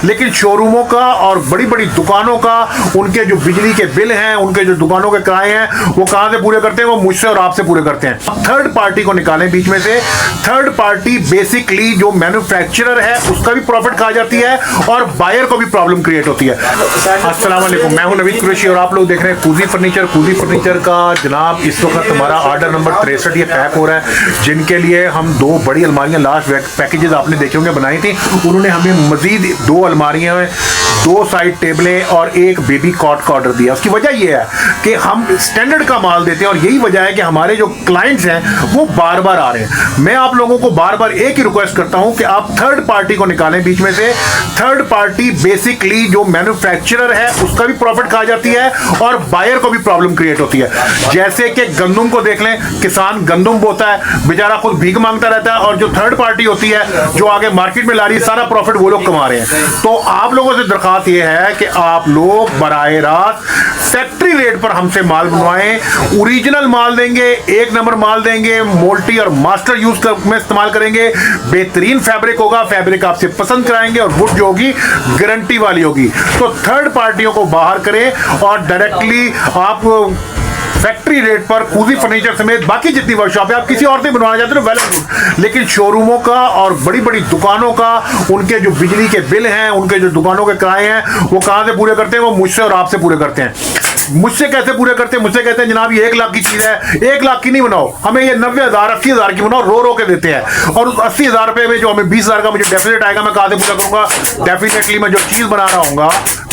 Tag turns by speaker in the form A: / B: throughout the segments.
A: लेकिन शोरूमों का और बड़ी बड़ी दुकानों का उनके जो बिजली के बिल हैं, उनके जो दुकानों के किराए हैं, वो कहां से पूरे करते हैं? वो मुझसे और आपसे पूरे करते हैं। थर्ड पार्टी को निकालें बीच में से। थर्ड पार्टी बेसिकली जो मैन्युफैक्चरर है उसका भी प्रॉफिट खा जाती है और बायर को भी प्रॉब्लम क्रिएट होती है। अस्सलाम वालेकुम, मैं हूं नवीद कुरैशी और आप लोग देख रहे हैं कूजी फर्नीचर। कूजी फर्नीचर का जनाब इस वक्त हमारा ऑर्डर नंबर 63 ये पैक हो रहा है, जिनके लिए हम दो बड़ी अलमारियां लास्ट पैकेजेस आपने देखे होंगे बनाई थी। उन्होंने हमें मजीद दो अलमारियां, दो साइड टेबलें और एक बेबी कॉट का ऑर्डर दिया। उसकी वजह यह है कि हम स्टैंडर्ड का माल देते हैं और यही वजह है कि हमारे जो क्लाइंट्स हैं वो बार बार आ रहे हैं। मैं आप लोगों को बार बार एक ही रिक्वेस्ट करता हूं कि आप थर्ड पार्टी को निकालें बीच में से। थर्ड पार्टी बेसिकली जो मैन्युफैक्चरर है उसका भी प्रॉफिट खा जाती है और बायर को भी प्रॉब्लम क्रिएट होती है। जैसे कि गंदुम को देख लें, किसान गंदुम बोता है, बेचारा खुद भीख मांगता रहता है, और जो थर्ड पार्टी होती है जो आगे मार्केट में ला रही है, सारा प्रॉफिट वो लोग कमा रहे हैं। तो आप लोगों से दरखास्त ये है कि आप लोग बराए रास्त फैक्ट्री रेट पर हमसे माल बनवाएं। ओरिजिनल माल देंगे, एक नंबर माल देंगे, मोल्टी और मास्टर यूज में इस्तेमाल करेंगे। बेहतरीन फैब्रिक होगा, फैब्रिक आपसे पसंद कराएंगे और वुड जो होगी गारंटी वाली होगी। तो थर्ड पार्टियों को बाहर करें और डायरेक्टली आप फैक्ट्री रेट पर कूजी फर्नीचर समेत बाकी जितनी वर्कशॉप है आप किसी और से बनवाना चाहते हो वेल एंड गुड, लेकिन शोरूमों का और बड़ी बड़ी दुकानों का उनके जो बिजली के बिल हैं, उनके जो दुकानों के किराए हैं, वो कहां से पूरे करते हैं? वो मुझसे और आपसे पूरे करते हैं। मुझसे कैसे पूरे करते हैं? मुझसे कहते हैं जनाब ये 1 लाख की चीज है, 1 लाख की नहीं बनाओ, हमें ये 90,000 80,000 की बनाओ, रो रो के देते हैं। और उस 80,000 रुपए में जो हमें 20,000 का मुझे डेफिनेट आएगा, मैं कहां से पूरा करूंगा? डेफिनेटली मैं जो चीज बना रहा हूँ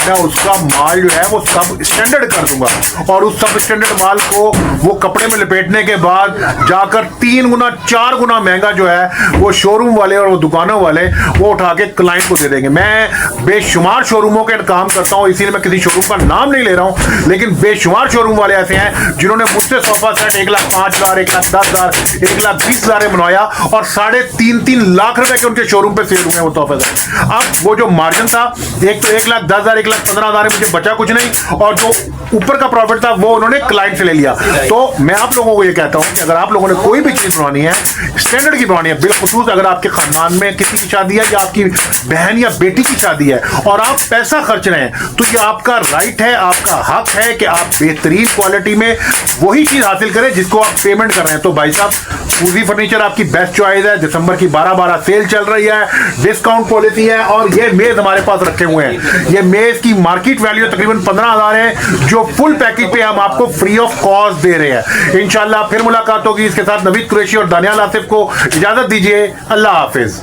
A: मैं उसका माल जो है वो सब स्टैंडर्ड कर दूंगा और उस सब स्टैंडर्ड माल को वो कपड़े में लपेटने के बाद जाकर 3 गुना 4 गुना महंगा जो है वो शोरूम वाले और वो दुकानों वाले वो उठा के क्लाइंट को दे देंगे। मैं बेशुमार शोरूमों के काम करता हूँ, इसीलिए मैं किसी शोरूम का नाम नहीं ले रहा हूँ, लेकिन बेशुमार शोरूम वाले ऐसे हैं जिन्होंने मुझसे सोफा सेट 1,05,000 1,10,000 1,20,000 में बनवाया और 3.5 लाख रुपए के उनके शोरूम पे सेल हुए वो सोफा सेट। अब वो जो मार्जिन था, एक तो 1,10,000 1,15,000 मुझे बचा कुछ नहीं, और जो ऊपर का प्रॉफिट था वो उन्होंने क्लाइंट से ले लिया। तो मैं आप लोगों को ये कहता हूं कि अगर आप लोगों ने कोई भी चीज बनवानी है, स्टैंडर्ड की बनवानी है, बिलखुसूस अगर आपके खानदान में किसी की शादी है या आपकी बहन या बेटी की शादी है और आप पैसा खर्च रहे हैं, तो ये आपका राइट है, आपका हक है कि आप बेहतरीन क्वालिटी में वही चीज हासिल करें जिसको आप पेमेंट कर रहे हैं। तो भाई साहब, कूजी फर्नीचर आपकी बेस्ट चॉइस है। दिसंबर की 12-12 सेल चल रही है, डिस्काउंट पॉलिसी है, और ये मेज हमारे पास रखे हुए हैं। ये मेज की मार्केट वैल्यू तकरीबन 15,000 है, जो फुल पैकेज पे हम आपको फ्री ऑफ कॉस्ट दे रहे हैं। इंशाल्लाह फिर मुलाकात होगी। इसके साथ नवीद कुरैशी और दानियाल आसिफ को इजाजत दीजिए। अल्लाह हाफिज।